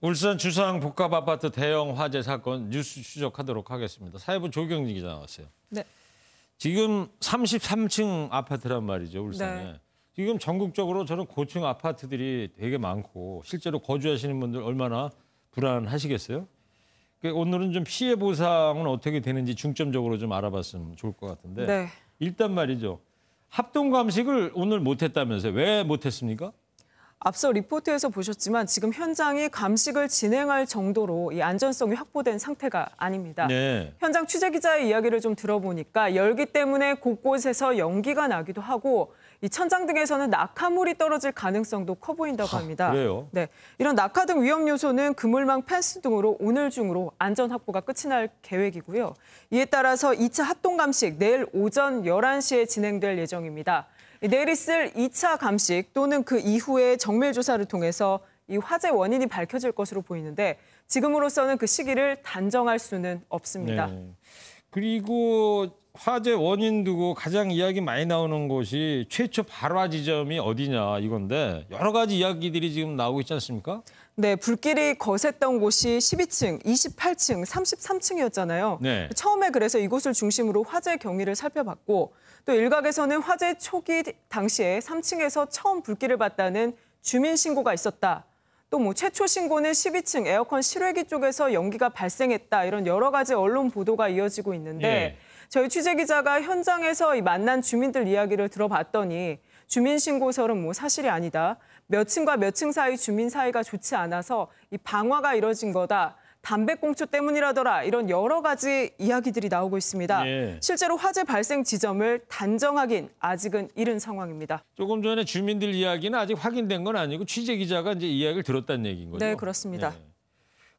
울산 주상 복합 아파트 대형 화재 사건 뉴스 추적하도록 하겠습니다. 사회부 조경진 기자 나왔어요. 네. 지금 33층 아파트란 말이죠, 울산에. 네. 지금 전국적으로 저런 고층 아파트들이 되게 많고 실제로 거주하시는 분들 얼마나 불안하시겠어요? 오늘은 좀 피해 보상은 어떻게 되는지 중점적으로 좀 알아봤으면 좋을 것 같은데. 네. 일단 말이죠. 합동 감식을 오늘 못했다면서요. 왜 못했습니까? 앞서 리포트에서 보셨지만 지금 현장이 감식을 진행할 정도로 이 안전성이 확보된 상태가 아닙니다. 네. 현장 취재기자의 이야기를 좀 들어보니까 열기 때문에 곳곳에서 연기가 나기도 하고 이 천장 등에서는 낙하물이 떨어질 가능성도 커 보인다고 합니다. 그래요? 네, 이런 낙하 등 위험 요소는 그물망 펜스 등으로 오늘 중으로 안전 확보가 끝이 날 계획이고요. 이에 따라서 2차 합동 감식 내일 오전 11시에 진행될 예정입니다. 내일 있을 2차 감식 또는 그 이후의 정밀 조사를 통해서 이 화재 원인이 밝혀질 것으로 보이는데 지금으로서는 그 시기를 단정할 수는 없습니다. 네. 그리고 화재 원인 두고 가장 이야기 많이 나오는 곳이 최초 발화 지점이 어디냐 이건데 여러 가지 이야기들이 지금 나오고 있지 않습니까? 네, 불길이 거셌던 곳이 12층, 28층, 33층이었잖아요. 네. 처음에 그래서 이곳을 중심으로 화재 경위를 살펴봤고 또 일각에서는 화재 초기 당시에 3층에서 처음 불길을 봤다는 주민 신고가 있었다. 또 최초 신고는 12층 에어컨 실외기 쪽에서 연기가 발생했다. 이런 여러 가지 언론 보도가 이어지고 있는데 예. 저희 취재기자가 현장에서 이 만난 주민들 이야기를 들어봤더니 주민 신고서는 사실이 아니다. 몇 층과 몇 층 사이 주민 사이가 좋지 않아서 이 방화가 이뤄진 거다. 담배꽁초 때문이라더라. 이런 여러 가지 이야기들이 나오고 있습니다. 예. 실제로 화재 발생 지점을 단정하긴 아직은 이른 상황입니다. 조금 전에 주민들 이야기는 아직 확인된 건 아니고 취재 기자가 이제 이야기를 들었다는 얘기인 거죠? 네, 그렇습니다. 네.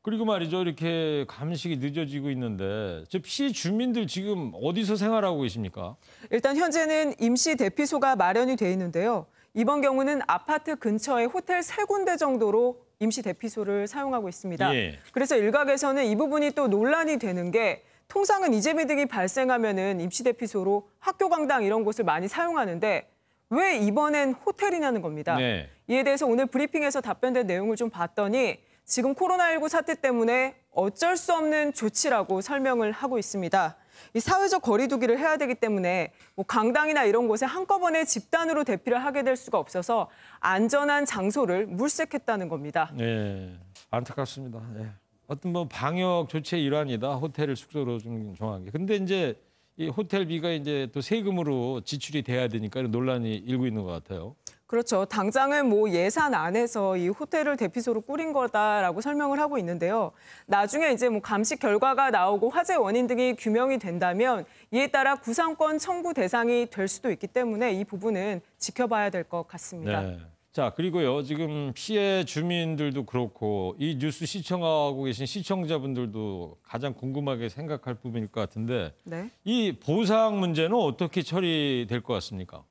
그리고 말이죠. 이렇게 감식이 늦어지고 있는데 저 피해 주민들 지금 어디서 생활하고 계십니까? 일단 현재는 임시 대피소가 마련이 돼 있는데요. 이번 경우는 아파트 근처에 호텔 3군데 정도로 임시 대피소를 사용하고 있습니다. 예. 그래서 일각에서는 이 부분이 또 논란이 되는 게 통상은 이재미 등이 발생하면은 임시 대피소로 학교 강당 이런 곳을 많이 사용하는데 왜 이번엔 호텔이냐는 겁니다. 네. 이에 대해서 오늘 브리핑에서 답변된 내용을 좀 봤더니 지금 코로나19 사태 때문에 어쩔 수 없는 조치라고 설명을 하고 있습니다. 이 사회적 거리 두기를 해야 되기 때문에 강당이나 이런 곳에 한꺼번에 집단으로 대피를 하게 될 수가 없어서 안전한 장소를 물색했다는 겁니다. 네, 안타깝습니다. 네. 어떤 방역 조치의 일환이다. 호텔을 숙소로 좀 정한 게. 근데 이제 이 호텔비가 이제 또 세금으로 지출이 돼야 되니까 이런 논란이 일고 있는 것 같아요. 그렇죠. 당장은 예산 안에서 이 호텔을 대피소로 꾸린 거다라고 설명을 하고 있는데요. 나중에 이제 감식 결과가 나오고 화재 원인 등이 규명이 된다면 이에 따라 구상권 청구 대상이 될 수도 있기 때문에 이 부분은 지켜봐야 될 것 같습니다. 네. 자, 그리고요. 지금 피해 주민들도 그렇고 이 뉴스 시청하고 계신 시청자분들도 가장 궁금하게 생각할 부분일 것 같은데 네. 이 보상 문제는 어떻게 처리될 것 같습니까?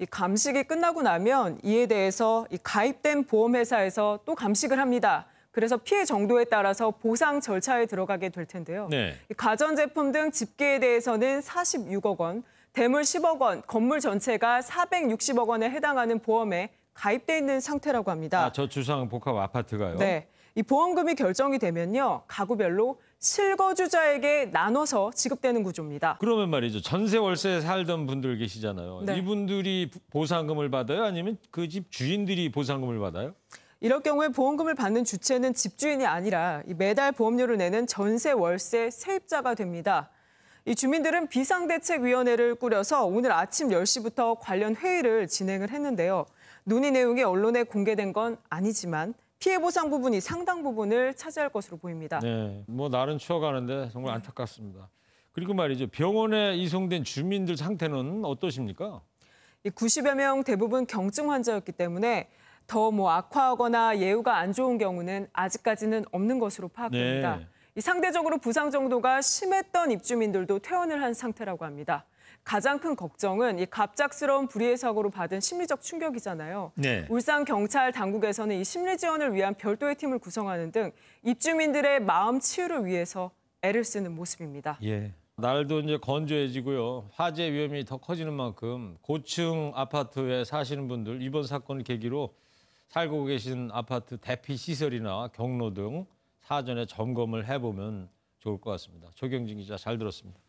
이 감식이 끝나고 나면 이에 대해서 이 가입된 보험회사에서 또 감식을 합니다. 그래서 피해 정도에 따라서 보상 절차에 들어가게 될 텐데요. 네. 이 가전제품 등 집계에 대해서는 46억 원, 대물 10억 원, 건물 전체가 460억 원에 해당하는 보험에 가입돼 있는 상태라고 합니다. 아, 저 주상 복합 아파트가요? 네. 이 보험금이 결정이 되면요. 가구별로 실거주자에게 나눠서 지급되는 구조입니다. 그러면 말이죠. 전세 월세에 살던 분들 계시잖아요. 네. 이분들이 보상금을 받아요? 아니면 그 집 주인들이 보상금을 받아요? 이럴 경우에 보험금을 받는 주체는 집주인이 아니라 매달 보험료를 내는 전세 월세 세입자가 됩니다. 이 주민들은 비상대책위원회를 꾸려서 오늘 아침 10시부터 관련 회의를 진행을 했는데요. 논의 내용이 언론에 공개된 건 아니지만 피해 보상 부분이 상당 부분을 차지할 것으로 보입니다. 네, 날은 추워가는데 정말 안타깝습니다. 그리고 말이죠. 병원에 이송된 주민들 상태는 어떠십니까? 이 90여 명 대부분 경증 환자였기 때문에 더 악화하거나 예후가 안 좋은 경우는 아직까지는 없는 것으로 파악됩니다. 네. 이 상대적으로 부상 정도가 심했던 입주민들도 퇴원을 한 상태라고 합니다. 가장 큰 걱정은 이 갑작스러운 불의의 사고로 받은 심리적 충격이잖아요. 네. 울산 경찰 당국에서는 이 심리 지원을 위한 별도의 팀을 구성하는 등 입주민들의 마음 치유를 위해서 애를 쓰는 모습입니다. 예. 날도 이제 건조해지고요. 화재 위험이 더 커지는 만큼 고층 아파트에 사시는 분들 이번 사건을 계기로 살고 계신 아파트 대피 시설이나 경로 등 사전에 점검을 해보면 좋을 것 같습니다. 조경진 기자 잘 들었습니다.